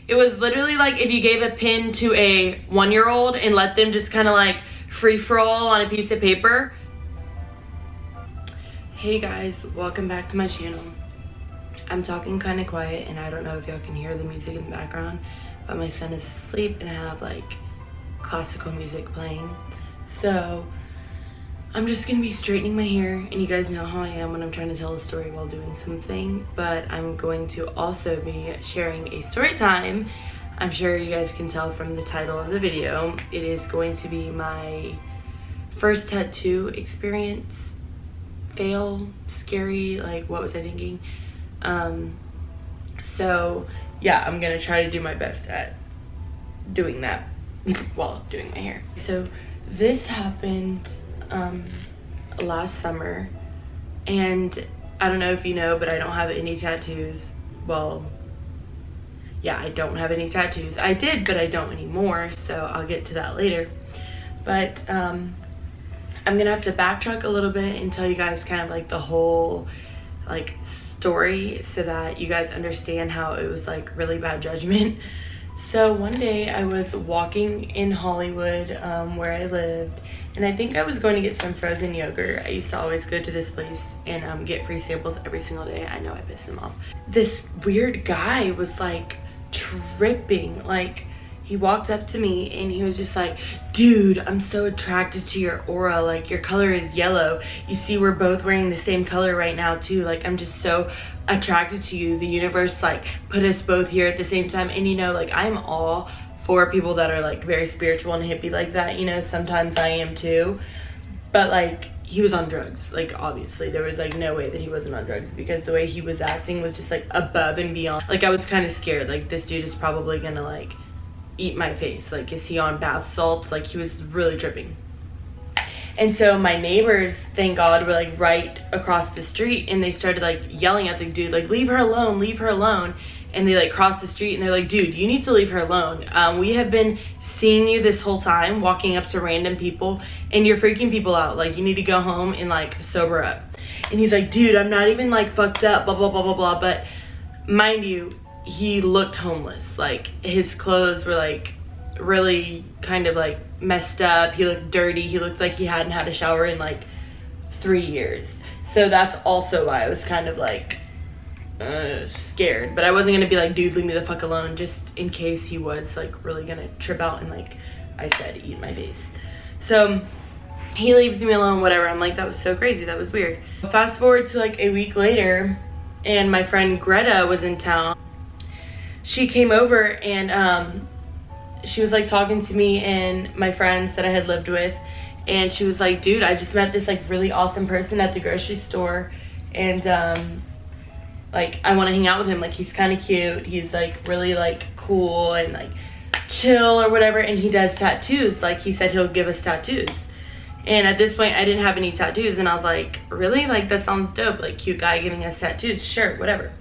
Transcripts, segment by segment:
It was literally like if you gave a pin to a 1-year-old and let them just kind of like free for all on a piece of paper. Hey guys, welcome back to my channel. I'm talking kind of quiet and I don't know if y'all can hear the music in the background, but my son is asleep and I have like classical music playing. So I'm just gonna be straightening my hair, and you guys know how I am when I'm trying to tell a story while doing something, but I'm going to also be sharing a story time. I'm sure you guys can tell from the title of the video. It is going to be my first tattoo experience. Fail, scary, like what was I thinking? So yeah, I'm gonna try to do my best at doing that while doing my hair. So this happened last summer, and I don't know if you know, but I don't have any tattoos. Well, yeah, I don't have any tattoos. I did, but I don't anymore, so I'll get to that later. But I'm gonna have to backtrack a little bit and tell you guys kind of like the whole like story so that you guys understand how it was like really bad judgment. So one day I was walking in Hollywood where I lived, and I think I was going to get some frozen yogurt. I used to always go to this place and get free samples every single day. I know I pissed them off. This weird guy was like tripping. Like, he walked up to me and he was just like, dude, I'm so attracted to your aura. Like, your color is yellow. You see, we're both wearing the same color right now too. Like, I'm just so attracted to you. The universe like put us both here at the same time. And you know, like, I'm all for people that are like very spiritual and hippie like that, you know. Sometimes I am too, but like, he was on drugs. Like, obviously there was like no way that he wasn't on drugs, because the way he was acting was just like above and beyond. Like, I was kind of scared, like, this dude is probably gonna like eat my face. Like, is he on bath salts? Like, he was really tripping. And so my neighbors, thank God, were like right across the street, and they started like yelling at the dude, like, leave her alone, leave her alone. And they like crossed the street and they're like, dude, you need to leave her alone. We have been seeing you this whole time, walking up to random people, and you're freaking people out. Like, you need to go home and like sober up. And he's like, dude, I'm not even like fucked up, blah, blah, blah, blah, blah. But mind you, he looked homeless. Like, his clothes were like really kind of like messed up. He looked dirty. He looked like he hadn't had a shower in like 3 years. So that's also why I was kind of like scared. But I wasn't gonna be like, dude, leave me the fuck alone, just in case he was like really gonna trip out and, like I said, eat my face. So he leaves me alone, whatever. I'm like, that was so crazy, that was weird. Fast forward to like a week later, and my friend Greta was in town. She came over and she was like talking to me and my friends that I had lived with, and she was like, dude, I just met this like really awesome person at the grocery store, and like, I want to hang out with him. Like, he's kind of cute, he's like really like cool and like chill or whatever, and he does tattoos. Like, he said he'll give us tattoos. And at this point I didn't have any tattoos, and I was like, really? Like, that sounds dope. Like, cute guy giving us tattoos, sure, whatever.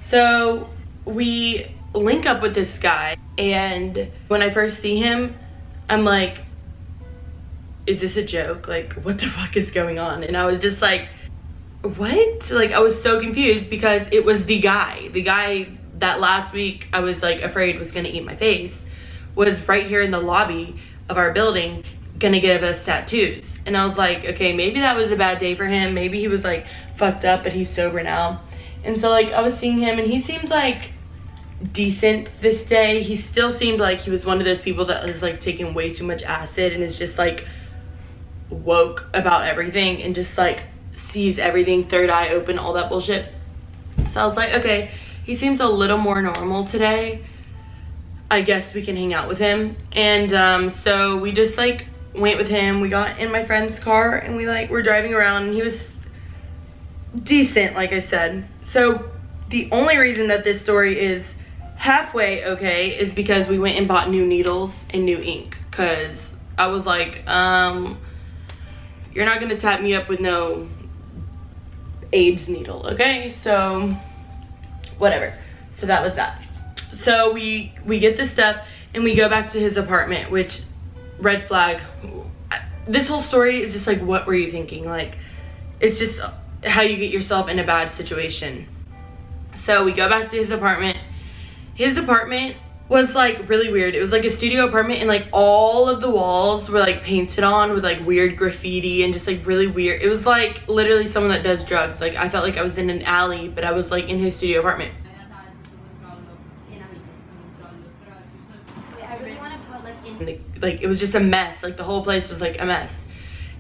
So we link up with this guy, and when I first see him, I'm like, is this a joke? Like, what the fuck is going on? And I was just like, what? Like, I was so confused, because it was the guy that last week I was like afraid was gonna eat my face, was right here in the lobby of our building gonna give us tattoos. And I was like, okay, maybe that was a bad day for him. Maybe he was like fucked up, but he's sober now. And so like, I was seeing him, and he seemed like decent this day. He still seemed like he was one of those people that is like taking way too much acid and is just like woke about everything and just like sees everything, third eye open, all that bullshit. So I was like, okay, he seems a little more normal today, I guess we can hang out with him. And so we just like went with him. We got in my friend's car and we like were driving around, and he was decent, like I said. So the only reason that this story is halfway okay is because we went and bought new needles and new ink, because I was like, you're not gonna tap me up with no AIDS needle, okay? So whatever. So that was that. So we get this stuff and we go back to his apartment, which, red flag. This whole story is just like, what were you thinking? Like, it's just how you get yourself in a bad situation. So we go back to his apartment. His apartment was like really weird. It was like a studio apartment, and like all of the walls were like painted on with like weird graffiti and just like really weird. It was like literally someone that does drugs. Like I felt like I was in an alley, but I was like in his studio apartment. Like it was just a mess. Like the whole place was like a mess.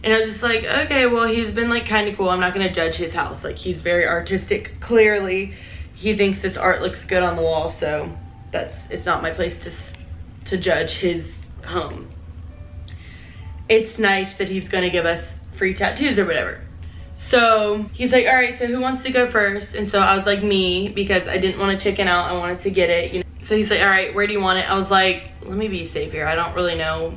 And I was just like, okay, well, he's been like kind of cool. I'm not gonna judge his house. Like he's very artistic. Clearly he thinks this art looks good on the wall, so it's not my place to judge his home. It's nice that he's gonna give us free tattoos or whatever. So he's like, all right, so who wants to go first? And so I was like, me, because I didn't want to chicken out. I wanted to get it, you know. So he's like, all right, where do you want it? I was like, let me be safe here. I don't really know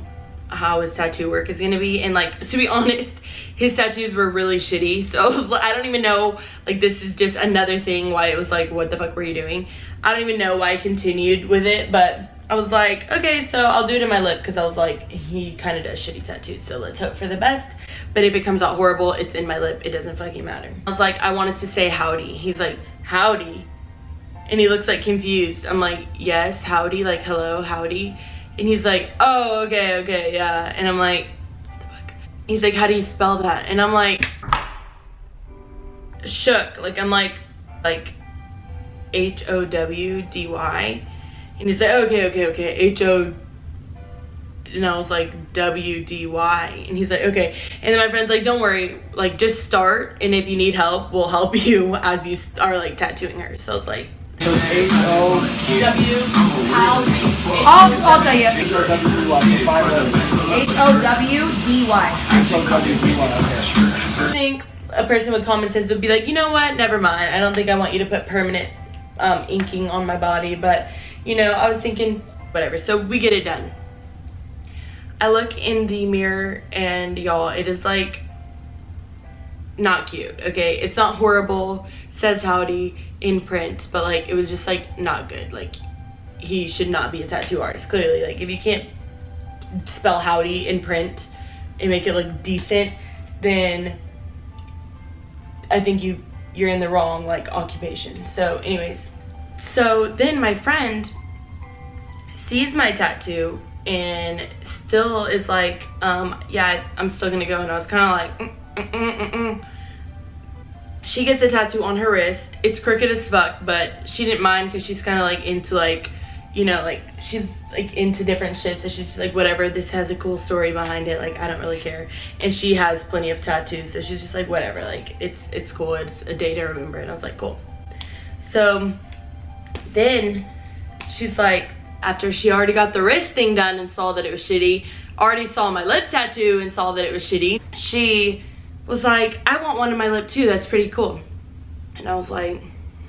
how his tattoo work is gonna be. And like, to be honest, his tattoos were really shitty. So I was like, I don't even know, like this is just another thing why it was like, what the fuck were you doing? I don't even know why I continued with it, but I was like, okay, so I'll do it in my lip, because I was like, he kind of does shitty tattoos, so let's hope for the best. But if it comes out horrible, it's in my lip. It doesn't fucking matter. I was like, I wanted to say howdy. He's like, howdy? And he looks like confused. I'm like, yes, howdy, like hello, howdy. And he's like, oh, okay, yeah. And I'm like, what the fuck? He's like, how do you spell that? And I'm like, shook. Like, I'm like H-O-W-D-Y. And he's like, okay, H-O, and I was like, W-D-Y. And he's like, okay. And then my friend's like, don't worry, like just start, and if you need help, we'll help you as you are like tattooing her. So it's like, H-O-W, I'll tell you. H-O-W-D-Y. I think a person with common sense would be like, you know what, never mind. I don't think I want you to put permanent inking on my body, but you know, I was thinking, whatever. So we get it done. I look in the mirror, and y'all, it is like not cute, okay? It's not horrible, says howdy in print, but like it was just like not good. Like he should not be a tattoo artist, clearly. Like if you can't spell howdy in print and make it look decent, then I think you're in the wrong like occupation. So anyways, so then my friend sees my tattoo and still is like, yeah, I'm still gonna go. And I was kind of like, She gets a tattoo on her wrist. It's crooked as fuck, but she didn't mind because she's kind of like into like, you know, like she's like into different shit. So she's like, whatever, this has a cool story behind it. Like, I don't really care. And she has plenty of tattoos. So she's just like, whatever, like it's cool. It's a day to remember. And I was like, cool. So then she's like, after she already got the wrist thing done and saw that it was shitty, already saw my lip tattoo and saw that it was shitty, she was like, I want one on my lip too, that's pretty cool. And I was like,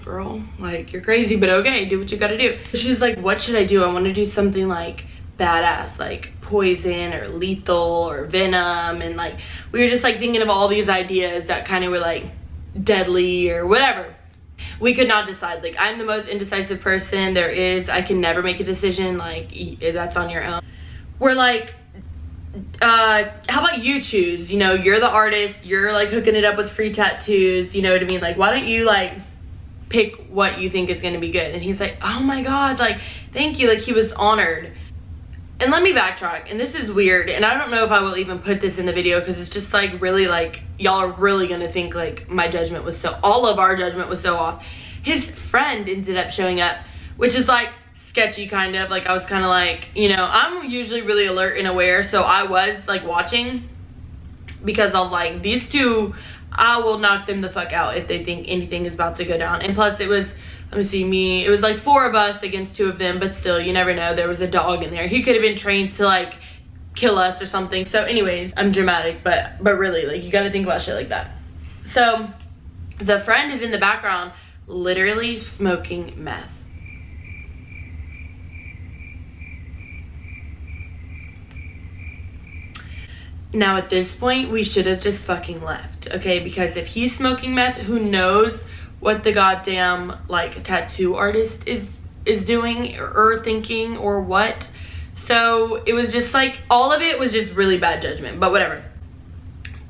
girl, like you're crazy, but okay, do what you gotta do. She was like, what should I do? I want to do something like badass, like poison or lethal or venom. And like we were just like thinking of all these ideas that kind of were like deadly or whatever. We could not decide. Like, I'm the most indecisive person there is. I can never make a decision. Like, that's on your own. We're like, how about you choose? You know, you're the artist. You're like hooking it up with free tattoos. You know what I mean? Like, why don't you like pick what you think is going to be good? And he's like, oh my God, like, thank you. Like, he was honored. And let me backtrack, and this is weird, and I don't know if I will even put this in the video because it's just like really like, y'all are really gonna think like my judgment was so, all of our judgment was so off. His friend ended up showing up, which is like sketchy kind of, like I was kind of like, you know, I'm usually really alert and aware, so I was like watching because I was like, these two, I will knock them the fuck out if they think anything is about to go down. And plus it was, let me see, it was like 4 of us against 2 of them, but still, you never know. There was a dog in there. He could have been trained to like kill us or something. So anyways, I'm dramatic, but really, like, you gotta think about shit like that. So the friend is in the background literally smoking meth. Now at this point, we should have just fucking left, okay? Because if he's smoking meth, who knows what the goddamn like tattoo artist is doing or thinking or what. So it was just like, all of it was just really bad judgment, but whatever.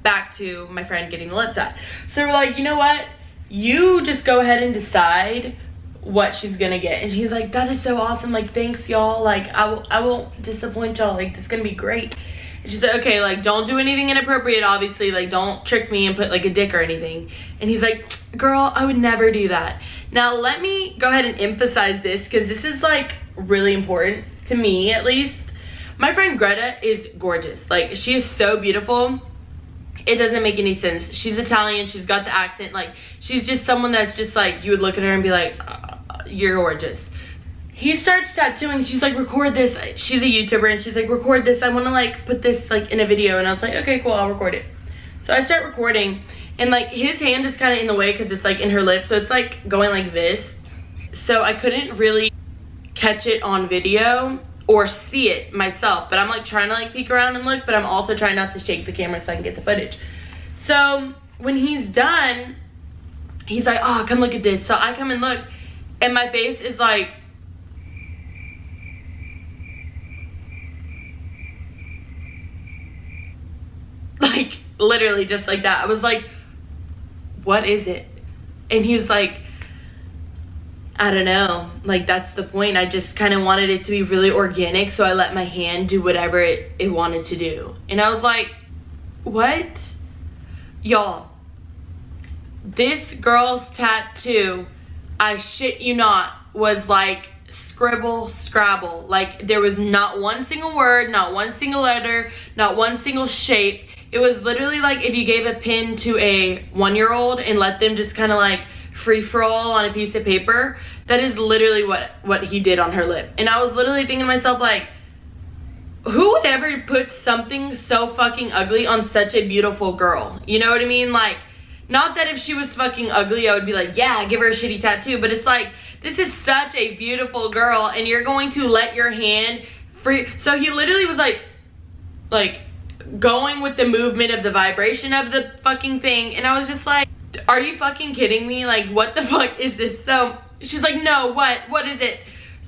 Back to my friend getting the lip tat. So we're like, you know what, you just go ahead and decide what she's gonna get. And he's like, that is so awesome, like thanks y'all, like I won't disappoint y'all, like this is gonna be great. And she said, okay, like don't do anything inappropriate, obviously, like don't trick me and put like a dick or anything. And he's like, girl, I would never do that. Now let me go ahead and emphasize this, because this is like really important to me, at least. My friend Greta is gorgeous, like she is so beautiful. It doesn't make any sense. She's Italian, she's got the accent, like she's just someone that's just like, you would look at her and be like, you're gorgeous. He starts tattooing, she's like, record this. She's a YouTuber and she's like, record this, I want to like put this like in a video. And I was like, okay, cool, I'll record it. So I start recording, and like his hand is kind of in the way because it's like in her lip, so it's like going like this. So I couldn't really catch it on video or see it myself, but I'm like trying to like peek around and look, but I'm also trying not to shake the camera so I can get the footage. So when he's done, he's like, oh, come look at this. So I come and look, and my face is like, literally just like that. I was like, what is it? And he was like, I don't know, like that's the point. I just kind of wanted it to be really organic, so I let my hand do whatever it wanted to do. And I was like, what? Y'all, this girl's tattoo, I shit you not, was like scribble scrabble. Like there was not one single word, not one single letter, not one single shape. It was literally like if you gave a pen to a 1-year-old and let them just kind of like free for all on a piece of paper. That is literally what he did on her lip. And I was literally thinking to myself, like, who would ever put something so fucking ugly on such a beautiful girl? You know what I mean? Like, not that if she was fucking ugly I would be like, yeah, give her a shitty tattoo, but it's like, this is such a beautiful girl and you're going to let your hand free. So he literally was like going with the movement of the vibration of the fucking thing, and I was just like, are you fucking kidding me? Like, what the fuck is this? So she's like, no, what is it?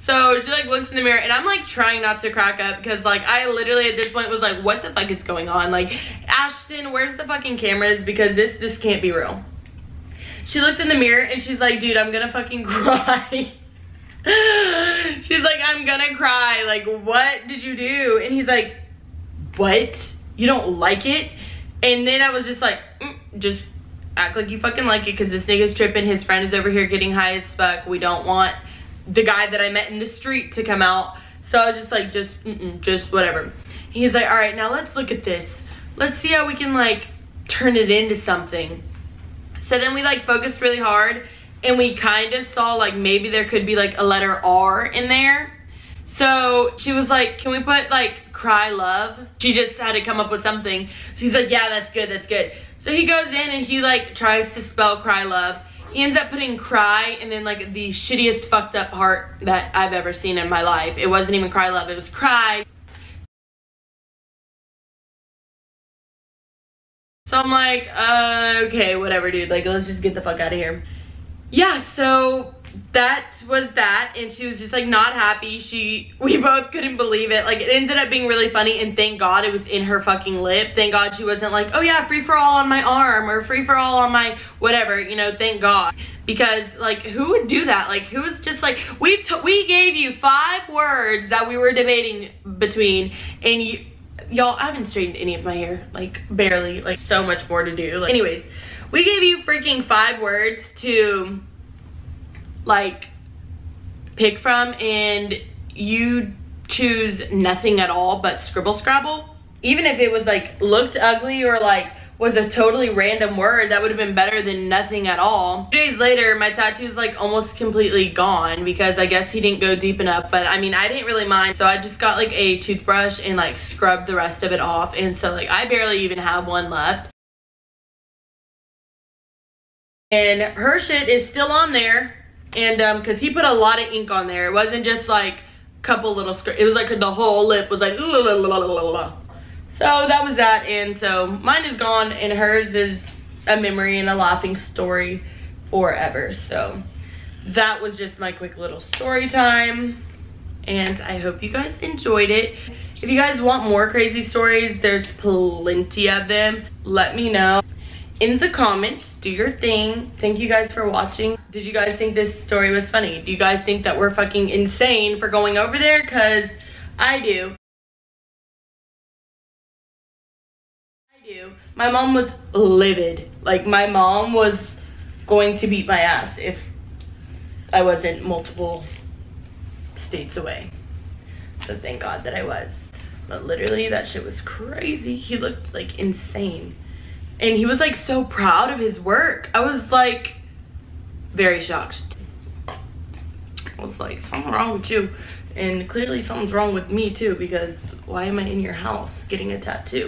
So she like looks in the mirror, and I'm like trying not to crack up, because like I literally at this point was like, what the fuck is going on? Like, Ashton, where's the fucking cameras? Because this can't be real. She looks in the mirror and she's like, dude, I'm gonna fucking cry. She's like, I'm gonna cry, like what did you do? And he's like, what? You don't like it? And then I was just like, just act like you fucking like it, because this nigga's tripping. His friend is over here getting high as fuck. We don't want the guy that I met in the street to come out. So I was just like, just whatever. He's like, all right, now let's look at this. Let's see how we can like turn it into something. So then we like focused really hard, and we kind of saw like maybe there could be like a letter R in there. So she was like, can we put like cry love? She just had to come up with something. So he's like, yeah, that's good, that's good. So he goes in and he like tries to spell cry love. He ends up putting cry and then like the shittiest fucked up heart that I've ever seen in my life. It wasn't even cry love, it was cry. So I'm like, okay, whatever, dude. Like, let's just get the fuck out of here. Yeah, so that was that, and she was just like not happy. We both couldn't believe it. Like, it ended up being really funny, and thank God it was in her fucking lip. Thank God she wasn't like, oh yeah, free for all on my arm, or free for all on my whatever, you know, thank God. Because like, who would do that? Like, who was just like, we gave you 5 words that we were debating between, and y'all, I haven't straightened any of my hair, like barely, like so much more to do. Like, anyways, we gave you freaking 5 words to like pick from, and you choose nothing at all but scribble scrabble. Even if it was like looked ugly or like was a totally random word, that would have been better than nothing at all. 2 days later, my tattoo's like almost completely gone, because I guess he didn't go deep enough. But I mean, I didn't really mind, so I just got like a toothbrush and like scrubbed the rest of it off, and so like I barely even have one left. And her shit is still on there, and because he put a lot of ink on there. It wasn't just like a couple little it was like the whole lip was like la, la, la, la, la, la. So that was that, and so mine is gone, and hers is a memory and a laughing story forever. So that was just my quick little story time, and I hope you guys enjoyed it. If you guys want more crazy stories, there's plenty of them. Let me know in the comments. Do your thing. Thank you guys for watching. Did you guys think this story was funny? Do you guys think that we're fucking insane for going over there? Because I do. My mom was livid. Like, my mom was going to beat my ass if I wasn't multiple states away. So thank God that I was. But literally, that shit was crazy. He looked like insane. And he was like so proud of his work. I was like very shocked. I was like, something wrong with you. And clearly something's wrong with me too, because why am I in your house getting a tattoo?